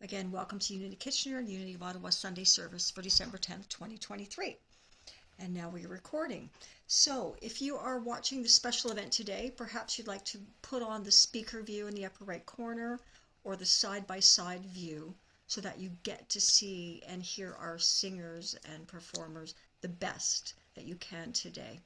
Again, welcome to Unity Kitchener and Unity of Ottawa Sunday service for December 10th, 2023. And now we're recording. So if you are watching the special event today, perhaps you'd like to put on the speaker view in the upper right corner or the side-by-side view so that you get to see and hear our singers and performers the best that you can today.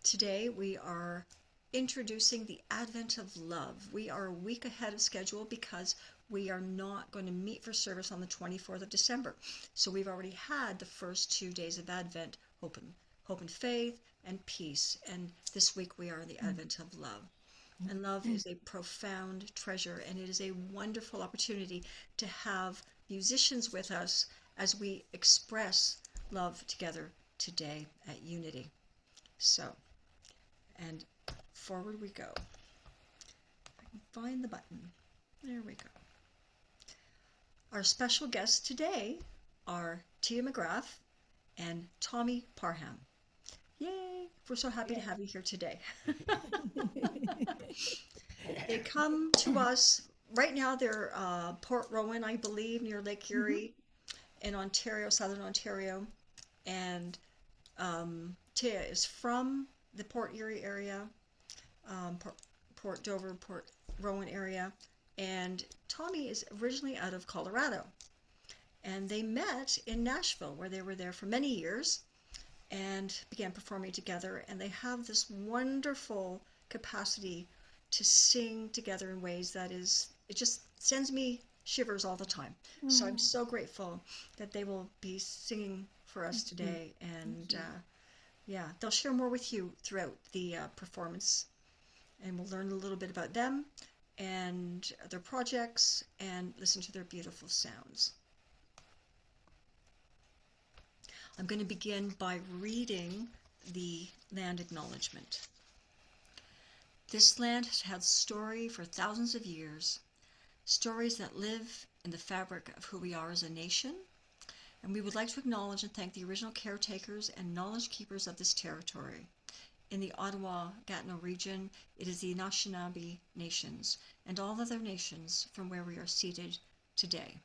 Today we are introducing the Advent of Love. We are a week ahead of schedule because we are not going to meet for service on the 24th of December. So we've already had the first 2 days of Advent, hope and faith, and peace. And this week we are in the Advent of Love. And love is a profound treasure, and it is a wonderful opportunity to have musicians with us as we express love together today at Unity. So, and forward we go. I can find the button. There we go. Our special guests today are Tia McGraff and Tommy Parham. Yay! We're so happy to have you here today. They come to us right now. They're Port Rowan, I believe, near Lake Erie in Ontario, southern Ontario. And Tia is from the Port Erie area, Port Dover, Port Rowan area, and Tommy is originally out of Colorado. And they met in Nashville, where they were there for many years and began performing together. And they have this wonderful capacity to sing together in ways that it just sends me shivers all the time. So I'm so grateful that they will be singing for us today. And yeah, they'll share more with you throughout the performance, and we'll learn a little bit about them and their projects and listen to their beautiful sounds. I'm going to begin by reading the land acknowledgement. This land has had story for thousands of years, stories that live in the fabric of who we are as a nation, and we would like to acknowledge and thank the original caretakers and knowledge keepers of this territory. In the Ottawa-Gatineau region, it is the Anishinaabe nations and all other nations from where we are seated today.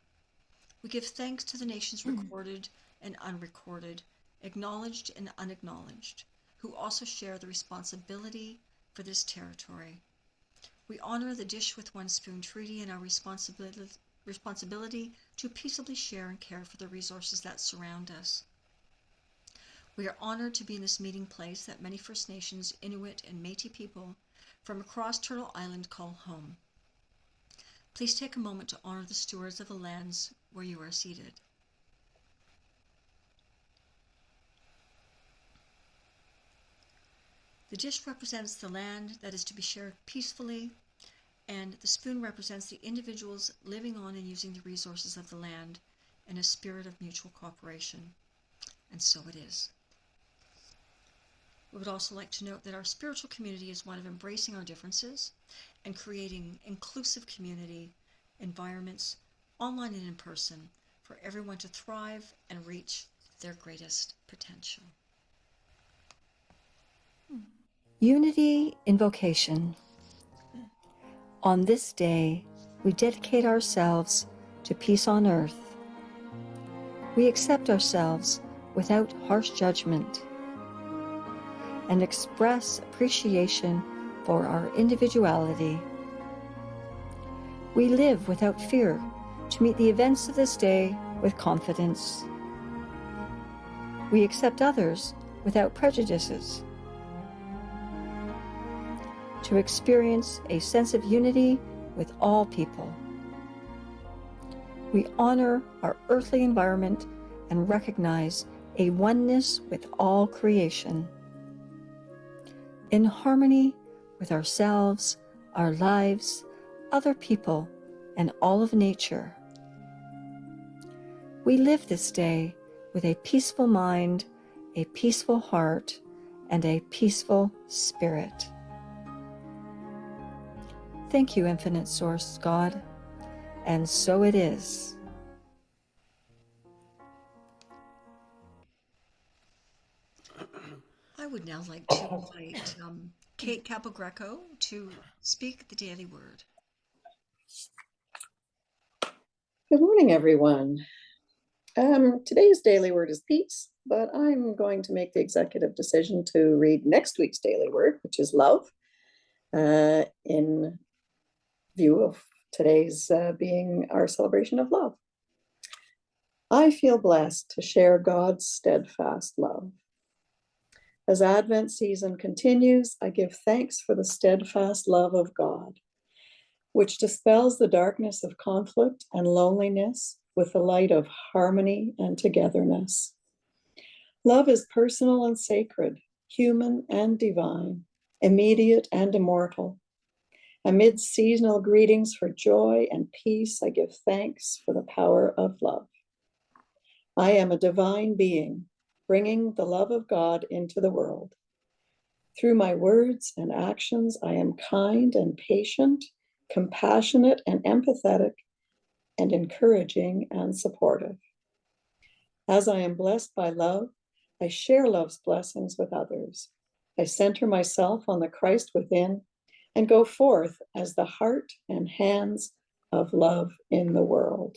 We give thanks to the nations recorded and unrecorded, acknowledged and unacknowledged, who also share the responsibility for this territory. We honor the Dish with One Spoon Treaty and our responsibility to peaceably share and care for the resources that surround us. We are honored to be in this meeting place that many First Nations, Inuit, and Métis people from across Turtle Island call home. Please take a moment to honor the stewards of the lands where you are seated. The dish represents the land that is to be shared peacefully, and the spoon represents the individuals living on and using the resources of the land in a spirit of mutual cooperation. And so it is. We would also like to note that our spiritual community is one of embracing our differences and creating inclusive community environments, online and in person, for everyone to thrive and reach their greatest potential. Unity Invocation. On this day, we dedicate ourselves to peace on earth. We accept ourselves without harsh judgment and express appreciation for our individuality. We live without fear to meet the events of this day with confidence. We accept others without prejudices. To experience a sense of unity with all people. We honor our earthly environment and recognize a oneness with all creation. In harmony with ourselves, our lives, other people, and all of nature. We live this day with a peaceful mind, a peaceful heart, and a peaceful spirit. Thank you, Infinite Source God, and so it is. I would now like to invite Kate Capogreco to speak the daily word. Good morning, everyone. Today's daily word is peace, but I'm going to make the executive decision to read next week's daily word, which is love, in view of today's being our celebration of love. I feel blessed to share God's steadfast love. As Advent season continues, I give thanks for the steadfast love of God, which dispels the darkness of conflict and loneliness with the light of harmony and togetherness. Love is personal and sacred, human and divine, immediate and immortal. Amid seasonal greetings for joy and peace, I give thanks for the power of love. I am a divine being, bringing the love of God into the world. Through my words and actions, I am kind and patient, compassionate and empathetic, and encouraging and supportive. As I am blessed by love, I share love's blessings with others. I center myself on the Christ within and go forth as the heart and hands of love in the world.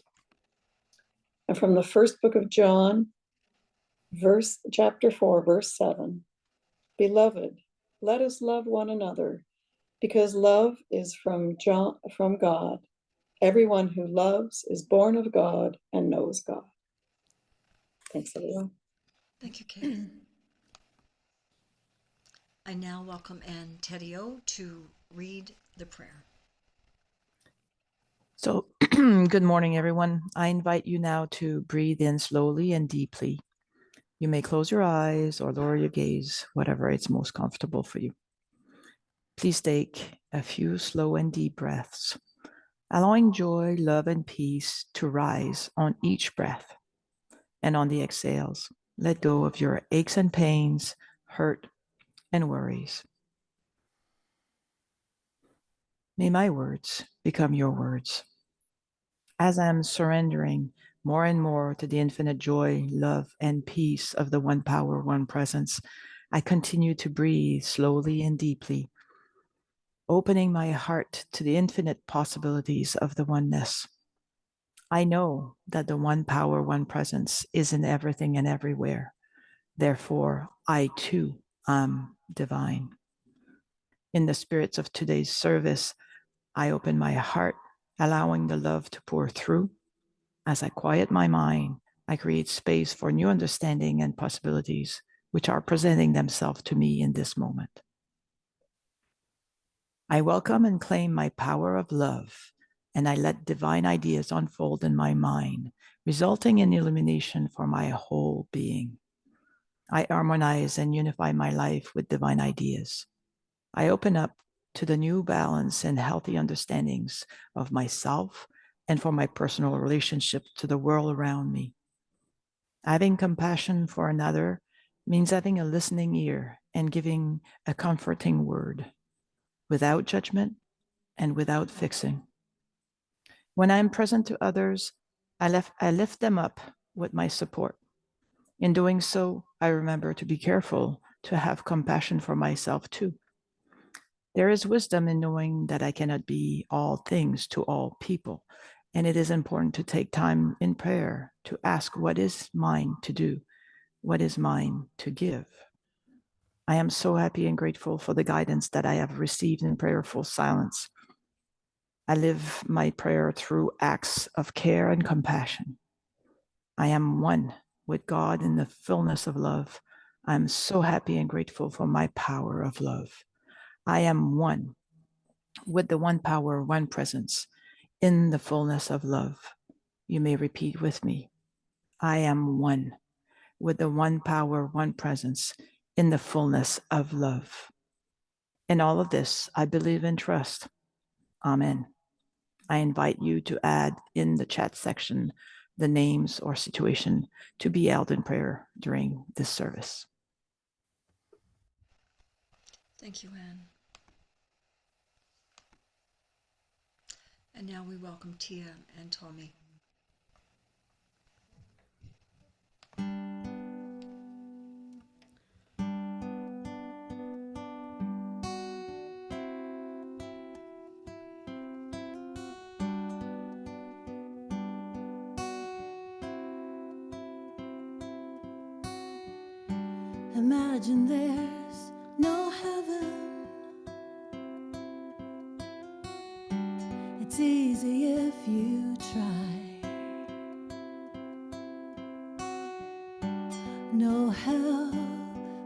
And from the first book of John, chapter 4, verse 7, Beloved, let us love one another, because love is from God. Everyone who loves is born of God and knows God. Thanks, everyone. Thank you, Kate. I now welcome Ann Tedio to read the prayer. So, good morning, everyone. I invite you now to breathe in slowly and deeply. You may close your eyes or lower your gaze, whatever it's most comfortable for you. Please take a few slow and deep breaths, allowing joy, love, and peace to rise on each breath. And on the exhales, let go of your aches and pains, hurt, and worries. May my words become your words. As I am surrendering more and more to the infinite joy, love, and peace of the one power, one presence, I continue to breathe slowly and deeply, opening my heart to the infinite possibilities of the oneness. I know that the one power, one presence is in everything and everywhere. Therefore, I too am divine. In the spirits of today's service, I open my heart, allowing the love to pour through. As I quiet my mind, I create space for new understanding and possibilities, which are presenting themselves to me in this moment. I welcome and claim my power of love, and I let divine ideas unfold in my mind, resulting in illumination for my whole being. I harmonize and unify my life with divine ideas. I open up to the new balance and healthy understandings of myself and for my personal relationship to the world around me. Having compassion for another means having a listening ear and giving a comforting word without judgment and without fixing. When I am present to others, I lift them up with my support. In doing so, I remember to be careful to have compassion for myself too. There is wisdom in knowing that I cannot be all things to all people, and it is important to take time in prayer to ask what is mine to do, what is mine to give. I am so happy and grateful for the guidance that I have received in prayerful silence. I live my prayer through acts of care and compassion. I am one with God in the fullness of love. I am so happy and grateful for my power of love. I am one with the one power, one presence in the fullness of love. You may repeat with me. I am one with the one power, one presence in the fullness of love. In all of this, I believe and trust. Amen. I invite you to add in the chat section the names or situation to be held in prayer during this service. Thank you, Anne. And now we welcome Tia and Tommy. Imagine there's no heaven. It's easy if you try. No hell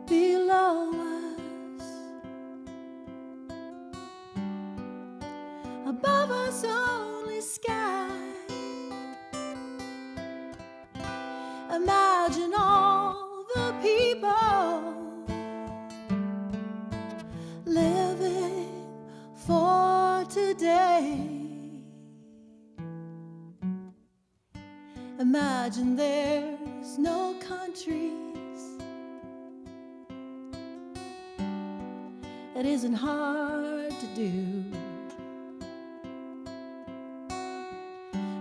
below us. Above us only sky. Imagine all the people living for today. Imagine there's no countries. It isn't hard to do.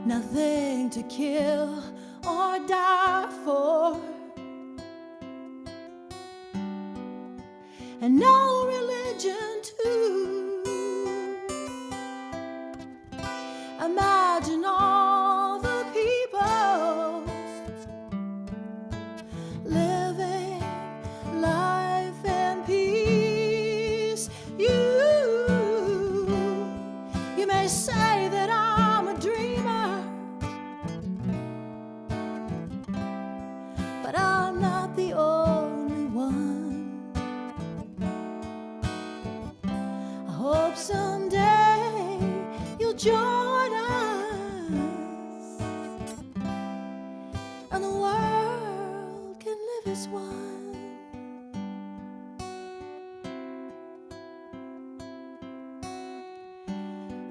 Nothing to kill or die for, and no religion too. Imagine all the people living life in peace. You may say that I'm a dreamer, but I'm not the only one. I hope someday you'll join us, and the world can live as one.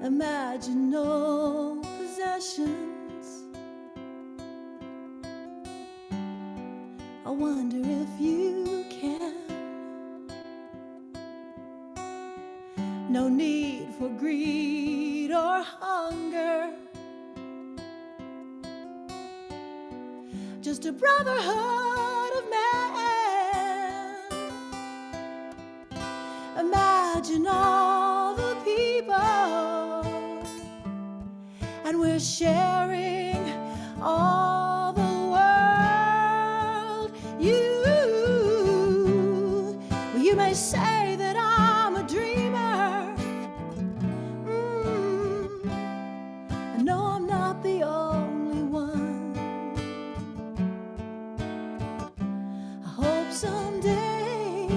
Imagine no possessions. I wonder if you can. No need for greed or hunger, just a brotherhood of man. Imagine all the people, and we're sharing all the world. You may say that I'm a dreamer. I know I'm not the only one. I hope someday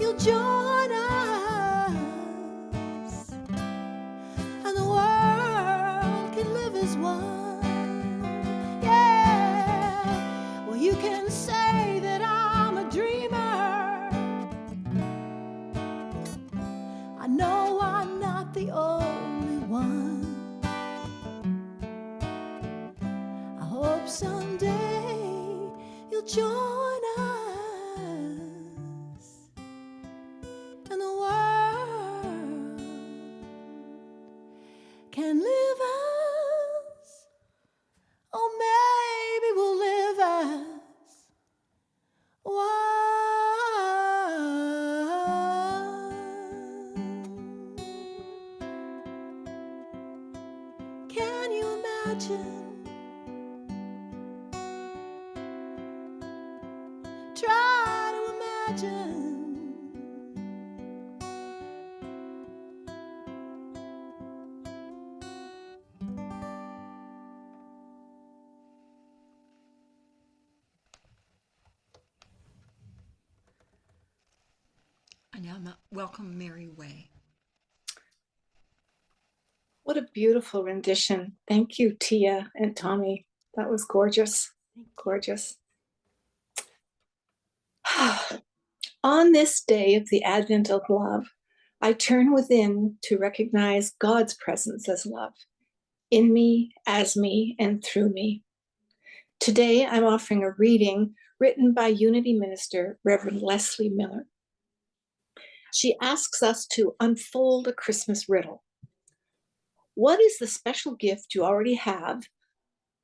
you'll join us, and the world can live as one. Yeah, well, you can say that I'm a dreamer. I know I'm not the only one. I hope someday you'll join us, and the world can live as, or maybe we'll live as one. Can you imagine? Try to imagine. I now welcome Mary Way. What a beautiful rendition. Thank you, Tia and Tommy. That was gorgeous. Gorgeous. On this day of the Advent of love, I turn within to recognize God's presence as love, in me, as me, and through me. Today, I'm offering a reading written by Unity Minister Reverend Leslie Miller. She asks us to unfold a Christmas riddle. What is the special gift you already have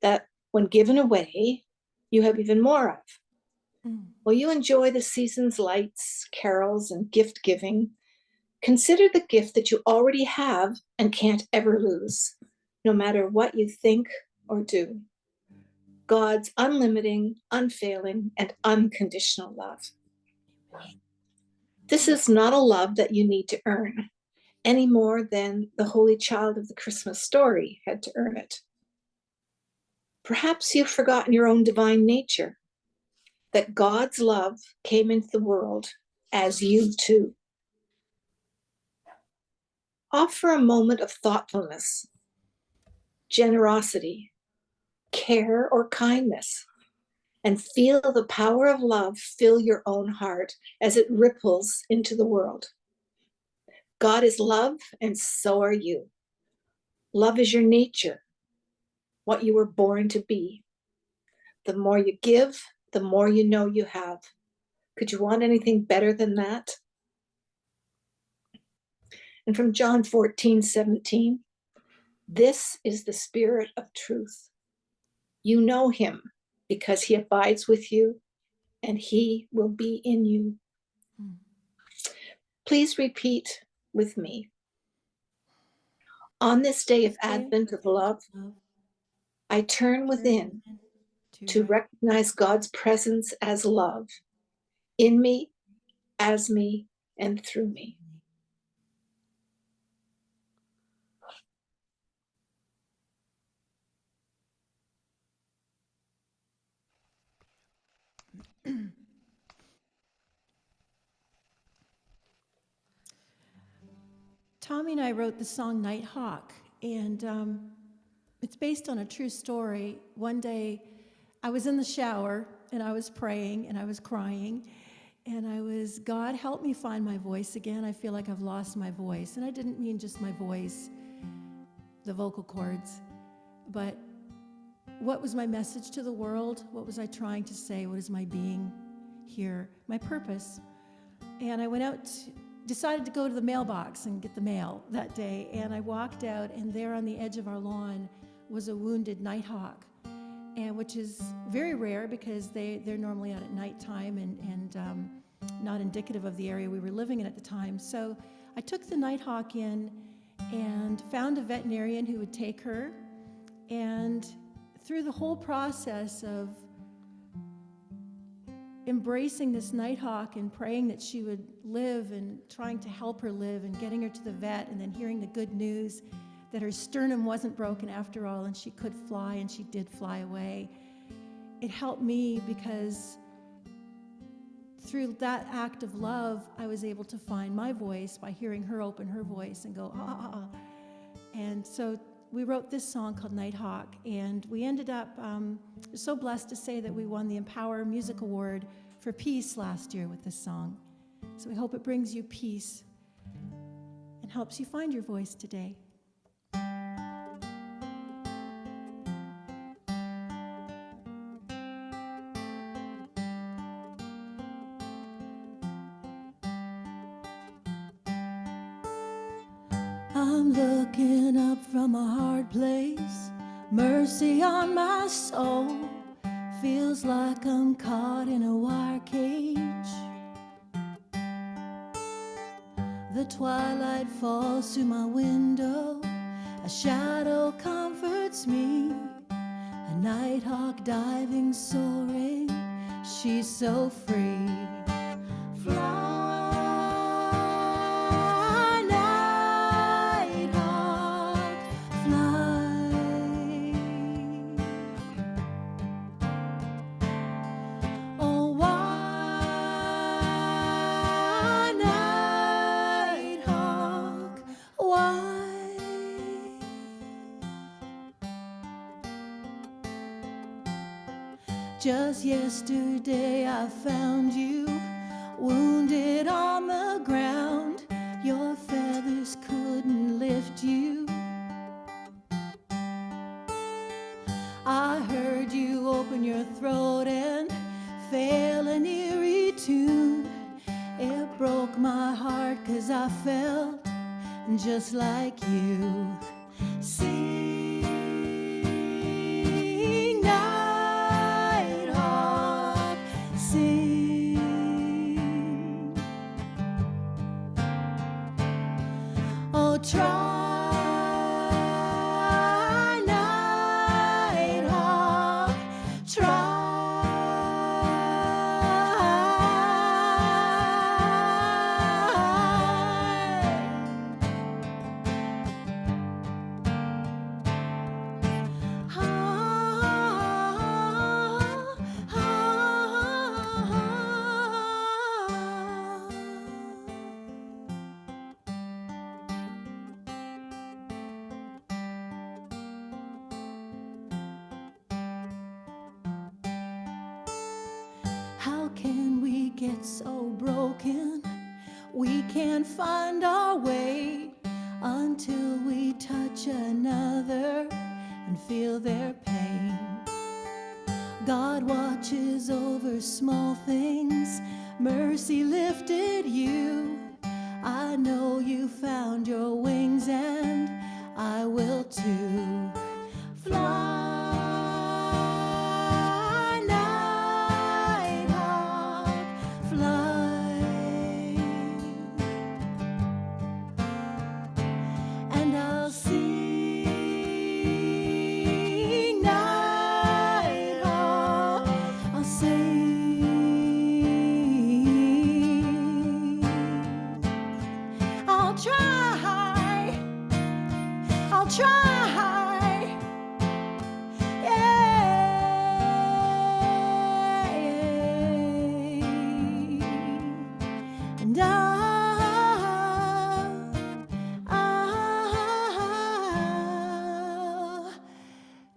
that, when given away, you have even more of? While you enjoy the season's lights, carols, and gift giving, consider the gift that you already have and can't ever lose, no matter what you think or do. God's unlimiting, unfailing, and unconditional love. This is not a love that you need to earn, any more than the Holy Child of the Christmas story had to earn it. Perhaps you've forgotten your own divine nature, that God's love came into the world as you too. Offer a moment of thoughtfulness, generosity, care, or kindness, and feel the power of love fill your own heart as it ripples into the world. God is love, and so are you. Love is your nature, what you were born to be. The more you give, the more you know you have. Could you want anything better than that? And from John 14:17, this is the Spirit of truth. You know him because he abides with you and he will be in you. Please repeat with me. On this day of Advent of love, I turn within to recognize God's presence as love in me, as me, and through me. Tommy and I wrote the song Nighthawk, and it's based on a true story. One day, I was in the shower, and I was praying, and I was crying, and God, help me find my voice again. I feel like I've lost my voice. And I didn't mean just my voice, the vocal cords, but what was my message to the world? What was I trying to say? What is my being here? My purpose. And I went out, decided to go to the mailbox and get the mail that day. And I walked out, and there on the edge of our lawn was a wounded nighthawk, and which is very rare because they're normally out at nighttime and not indicative of the area we were living in at the time. So I took the nighthawk in and found a veterinarian who would take her. And through the whole process of embracing this nighthawk and praying that she would live and trying to help her live and getting her to the vet, and then hearing the good news that her sternum wasn't broken after all and she could fly, and she did fly away, it helped me because through that act of love, I was able to find my voice by hearing her open her voice and go, ah, ah, ah. And so we wrote this song called Nighthawk, and we ended up so blessed to say that we won the Empower Music Award for Peace last year with this song. So we hope it brings you peace and helps you find your voice today. I'm looking up from a hard place, mercy on my soul. Feels like I'm caught in a wire cage. The twilight falls through my window, a shadow comforts me. A nighthawk diving, soaring, she's so free. Fly. Just yesterday I found you, wounded on the ground. Your feathers couldn't lift you. I heard you open your throat and fail an eerie tune. It broke my heart 'cause I felt just like you. Try, nighthawk, try. get so broken, we can't find our way until we touch another and feel their pain. God watches over small things. Mercy lifted you. I know you found your wings, and I will too. Fly, nighthawk, fly. And I'll sing, nighthawk, I'll sing. I'll try, I'll try, yeah. And I'll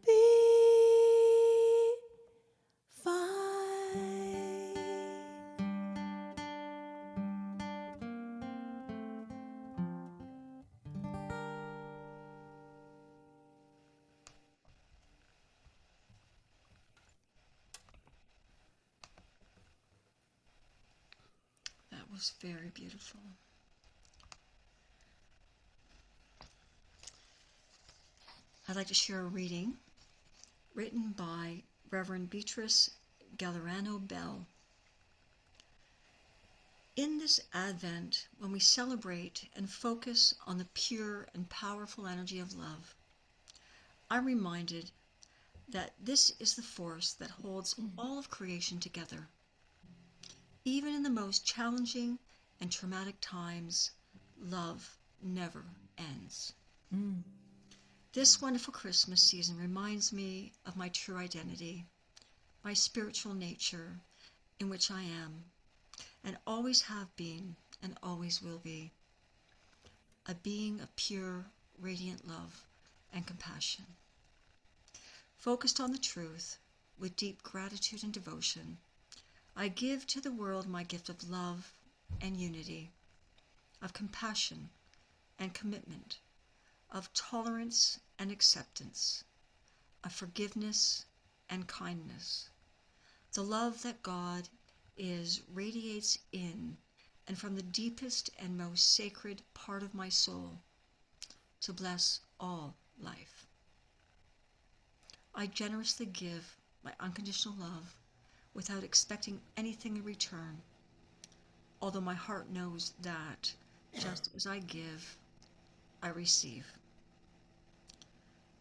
be fine. That was very beautiful. I'd like to share a reading written by Reverend Beatrice Gallerano Bell. In this Advent, when we celebrate and focus on the pure and powerful energy of love, I'm reminded that this is the force that holds all of creation together. Even in the most challenging and traumatic times, love never ends. This wonderful Christmas season reminds me of my true identity, my spiritual nature, in which I am, and always have been, and always will be, a being of pure, radiant love and compassion. Focused on the truth, with deep gratitude and devotion, I give to the world my gift of love and unity, of compassion and commitment, of tolerance and acceptance, of forgiveness and kindness. The love that God is radiates in and from the deepest and most sacred part of my soul to bless all life. I generously give my unconditional love without expecting anything in return, although my heart knows that just as I give, I receive.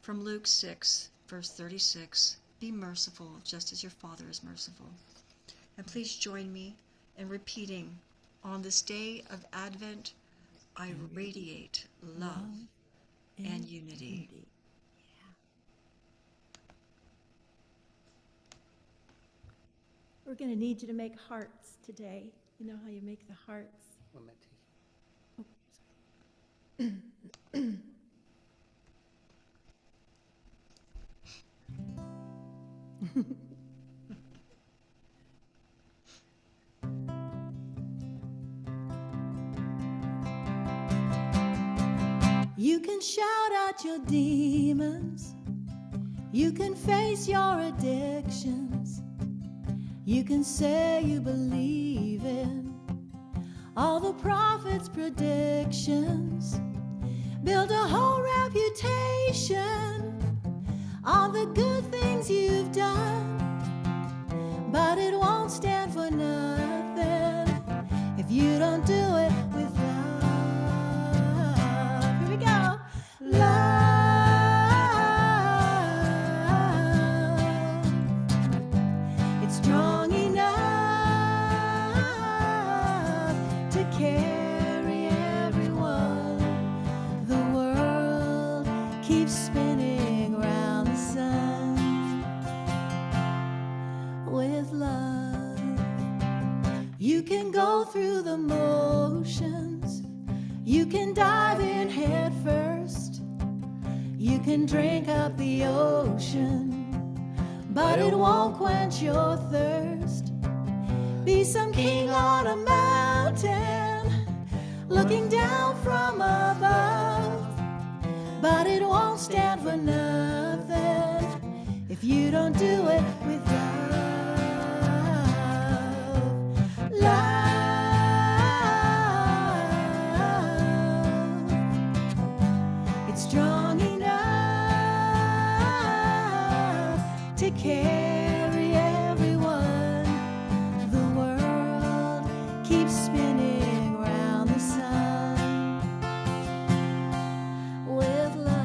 From Luke 6, verse 36, be merciful just as your Father is merciful. And please join me in repeating, on this day of Advent, I radiate love and unity. We're going to need you to make hearts today. You know how you make the hearts? You can shout out your demons. You can face your addictions. You can say you believe in all the prophets' predictions. Build a whole reputation on the good things you've done, but it won't stand for nothing if you don't do it with love. Here we go. Love. It's strong enough to carry everyone. The world keeps spinning round the sun with love. You can go through the motions. You can dive in head first. You can drink up the ocean, but it won't quench your thirst. be some king on a mountain, looking down from above. But it won't stand for nothing if you don't do it with love. Love. It's strong enough to carry everyone. The world keeps spinning round the sun with love.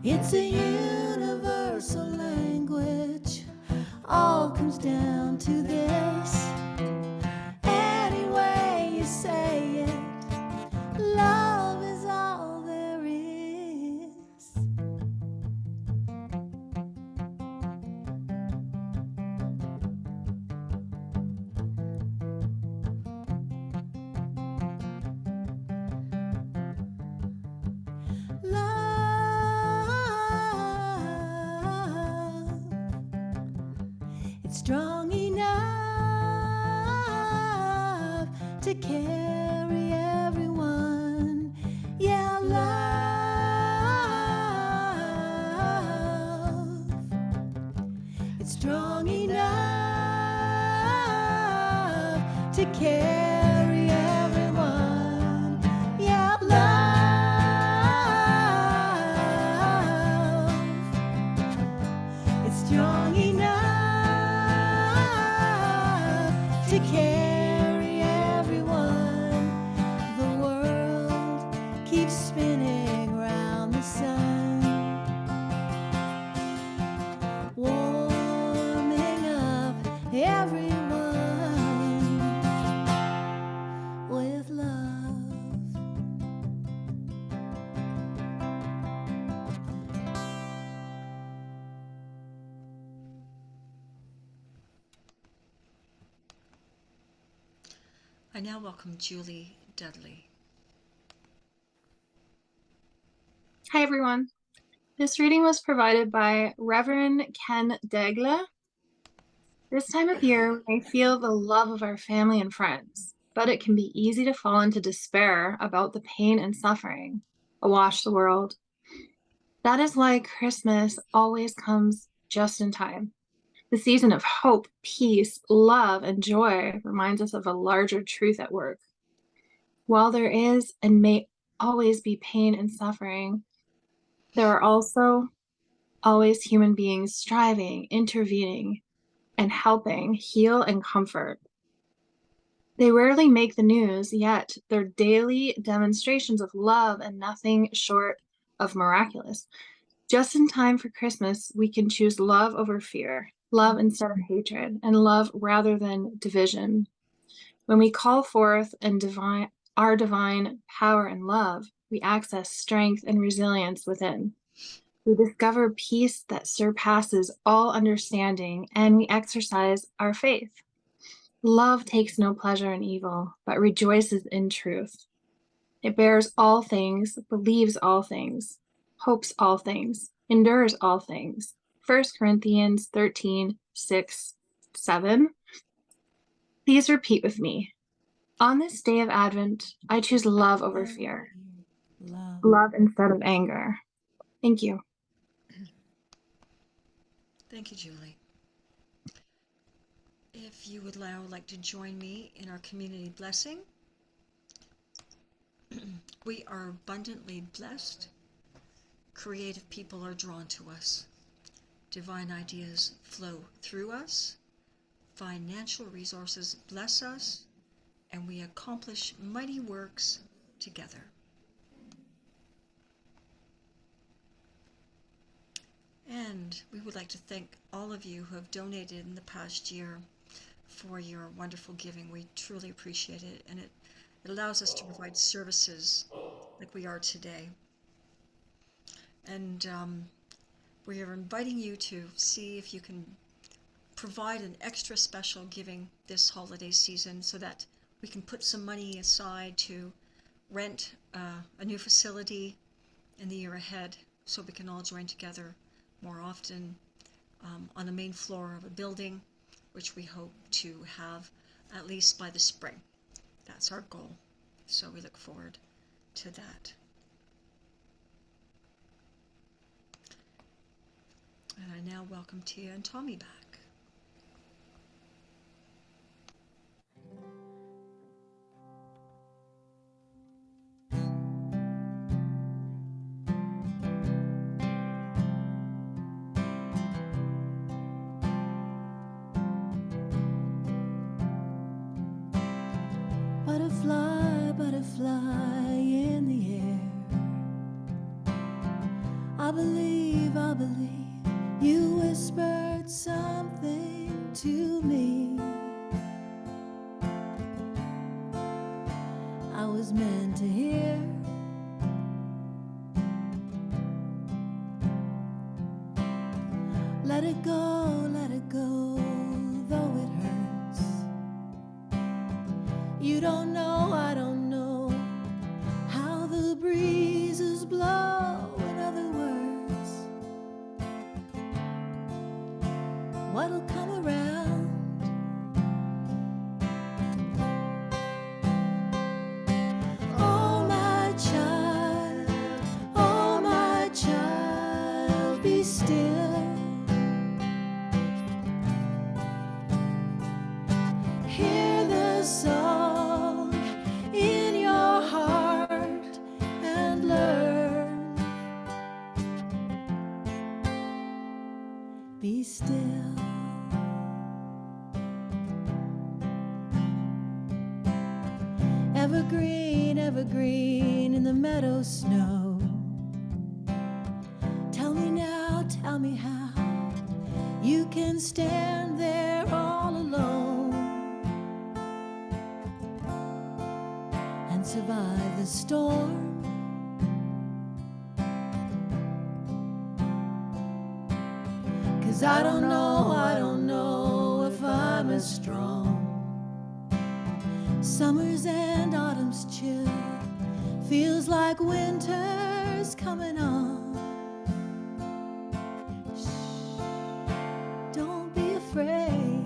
It's a universal language. All comes down to this. Any way you say it, love is all there is. Love, it's strong enough to carry everyone. Yeah, love, it's strong enough to carry everyone. Yeah, love, it's strong enough to carry everyone. The world keeps spinning round the sun, warming up everyone with love. I now welcome Julie Dudley. Hi, everyone. This reading was provided by Reverend Ken Degla. This time of year, we may feel the love of our family and friends, but it can be easy to fall into despair about the pain and suffering awash the world. That is why Christmas always comes just in time. The season of hope, peace, love, and joy reminds us of a larger truth at work. While there is and may always be pain and suffering, there are also always human beings striving, intervening, and helping heal and comfort. They rarely make the news, yet their daily demonstrations of love and nothing short of miraculous. Just in time for Christmas, we can choose love over fear, love instead of hatred, and love rather than division. When we call forth our divine power and love, we access strength and resilience within. We discover peace that surpasses all understanding, and we exercise our faith. Love takes no pleasure in evil, but rejoices in truth. It bears all things, believes all things, hopes all things, endures all things. 1 Corinthians 13, 6, 7. Please repeat with me. On this day of Advent, I choose love over fear, love instead of anger. Thank you. Thank you, Julie. If you would now like to join me in our community blessing, we are abundantly blessed. Creative people are drawn to us. Divine ideas flow through us. Financial resources bless us, and we accomplish mighty works together. And we would like to thank all of you who have donated in the past year for your wonderful giving. We truly appreciate it, and it allows us to provide services like we are today. And we are inviting you to see if you can provide an extra special giving this holiday season so that we can put some money aside to rent a new facility in the year ahead so we can all join together more often on the main floor of a building which we hope to have at least by the spring. That's our goal. So we look forward to that. And I now welcome Tia and Tommy back. Butterfly, butterfly in the air. I believe you whispered something to me. I was meant to hear. Let it go, though it hurts. You don't know, I don't know how the breezes blow. In other words, what'll come around? Oh my child, be still. Hear the song in your heart and learn. Be still. Evergreen, evergreen in the meadow snow. Tell me now, tell me how you can stand there all alone and survive the storm. 'Cause I don't know if I'm as strong. Summers and autumns chill, feels like winter's coming on. Shh, don't be afraid.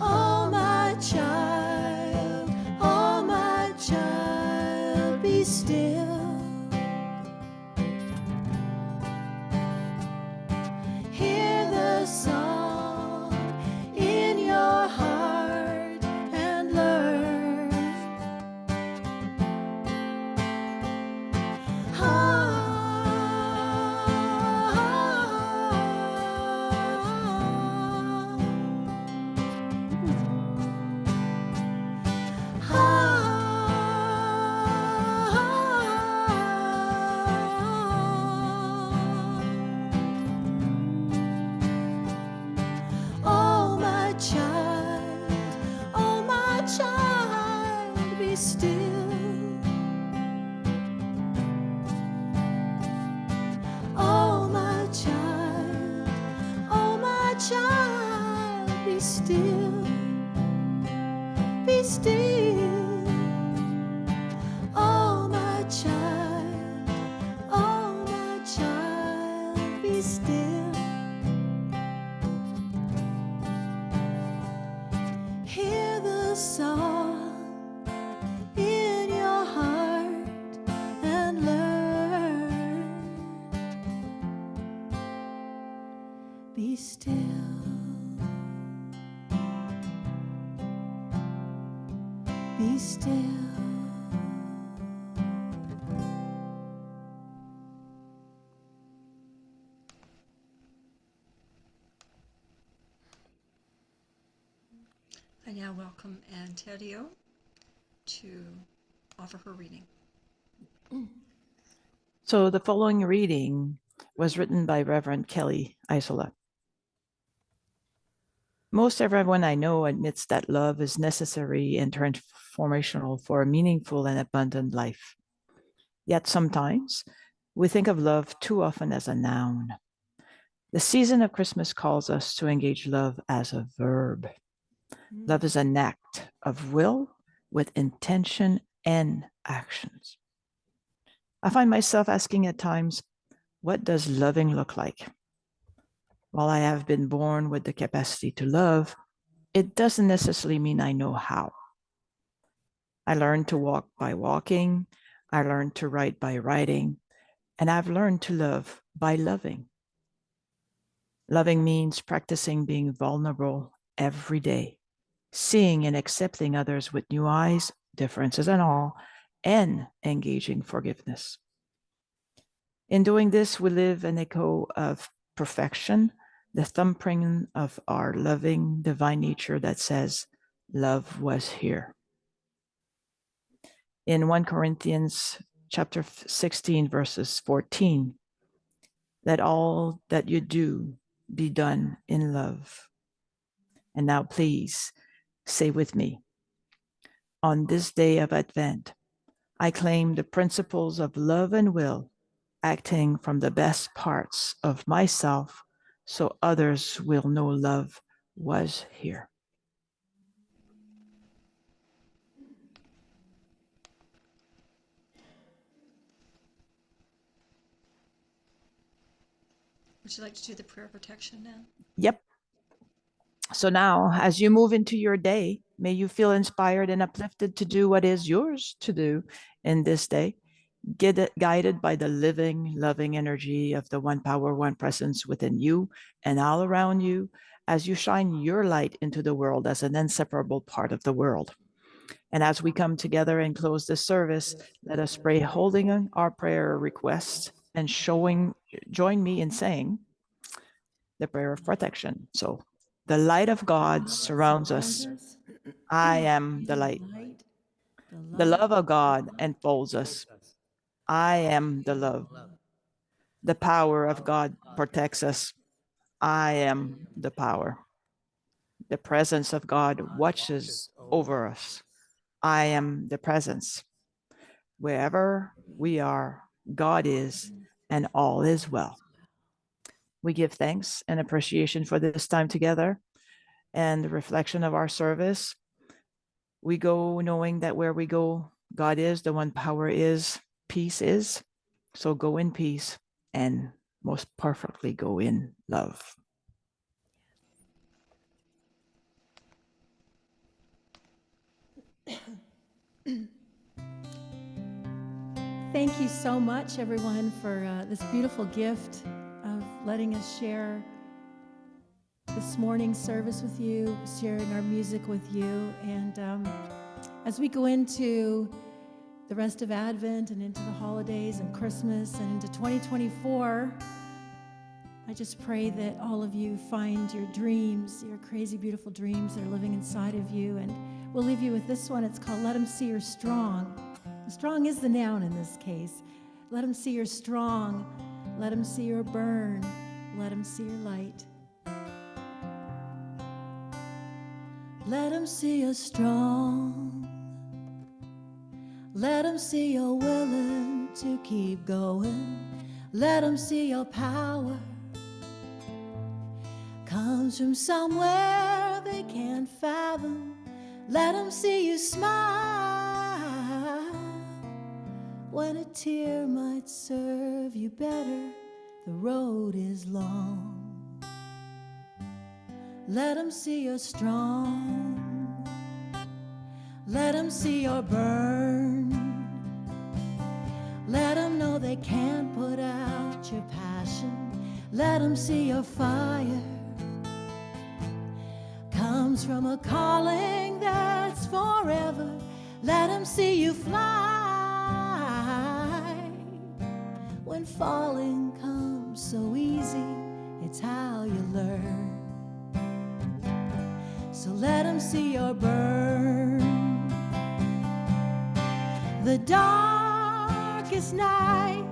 Oh my child, be still. Hear the song in your heart and learn. Oh my child, be still. Oh my child, be still. Be still. Oh my child, be still. Hear the song in your heart and learn. Be still. Be still. I now welcome Anterio to offer her reading. So the following reading was written by Reverend Kelly Isola. Most everyone I know admits that love is necessary and transformational for a meaningful and abundant life. Yet sometimes we think of love too often as a noun. The season of Christmas calls us to engage love as a verb. Love is an act of will with intention and actions. I find myself asking at times, What does loving look like? While I have been born with the capacity to love, it doesn't necessarily mean I know how. I learned to walk by walking, I learned to write by writing, and I've learned to love by loving. Loving means practicing being vulnerable every day, seeing and accepting others with new eyes, differences and all, and engaging forgiveness. In doing this, we live an echo of perfection, the thumbprint of our loving divine nature that says, love was here. In 1 Corinthians chapter 16, verses 14, let all that you do be done in love. And now please say with me, on this day of Advent, I claim the principles of love and will, acting from the best parts of myself so others will know love was here. Would you like to do the prayer of protection now? Yep. So now, as you move into your day, may you feel inspired and uplifted to do what is yours to do in this day, guided by the living, loving energy of the one power, one presence within you and all around you, as you shine your light into the world as an inseparable part of the world. And as we come together and close this service, let us pray, holding our prayer requests and join me in saying the prayer of protection. So the light of God surrounds us. I am the light. The love of God enfolds us. I am the love. The power of God protects us. I am the power. The presence of God watches over us. I am the presence. Wherever we are, God is, and all is well. We give thanks and appreciation for this time together and the reflection of our service. We go knowing that where we go, God is, the one power is, peace is. So go in peace and most perfectly go in love. Thank you so much, everyone, for this beautiful gift of letting us share this morning's service with you, sharing our music with you. And as we go into the rest of Advent and into the holidays and Christmas and into 2024, I just pray that all of you find your dreams, your crazy, beautiful dreams that are living inside of you. And we'll leave you with this one. It's called Let 'Em See You're Strong. Strong is the noun in this case. Let 'em see you're strong. Let 'em see your burn. Let 'em see your light. Let 'em see you're strong. Let 'em see you're willing to keep going. Let 'em see your power comes from somewhere they can't fathom. Let 'em see you smile when a tear might serve you better. The road is long. Let 'em see you're strong. Let 'em see your burn. Let 'em know they can't put out your passion. Let 'em see your fire comes from a calling that's forever. Let 'em see you fly when falling comes so easy. It's how you learn. So let 'em see your burn. The darkest night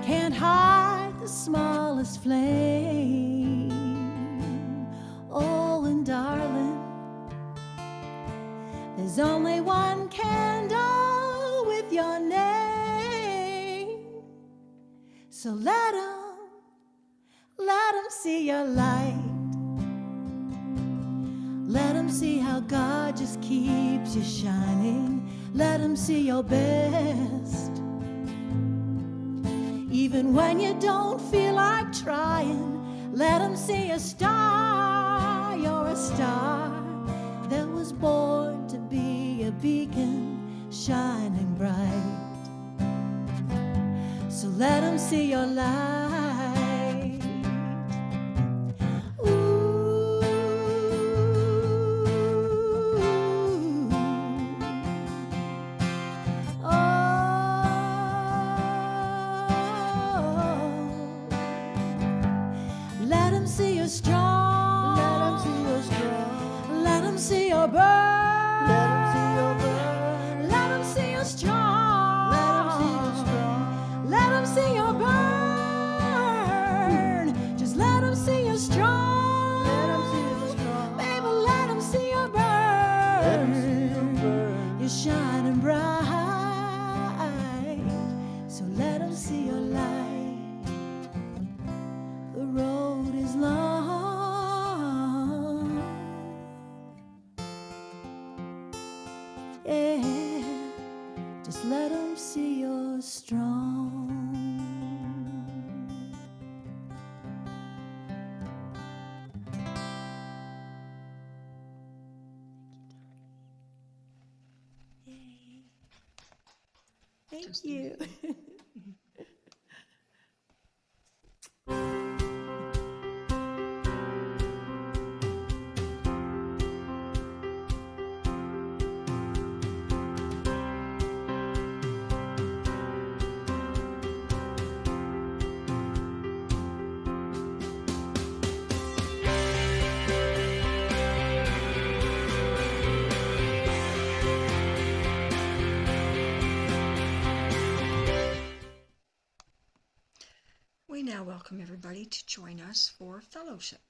can't hide the smallest flame. Oh, and darling, there's only one candle with your name. So let 'em see your light. Let 'em see how God just keeps you shining. Let 'em see your best, Even when you don't feel like trying, let them see a star. You're a star that was born to be a beacon shining bright. So let them see your light. Ooh. Let them see you strong. Let them see you strong. Let them see your burn. Let them see your burn. Let them see you strong. Let them see you strong. Let them see your burn. Just let them see you strong. Let them see you strong. Baby, let them see your burn. Let them see your burn. You're shining bright. So let them see your light. The road is long, yeah, just let them see you're strong. Thank you. We now welcome everybody to join us for fellowship.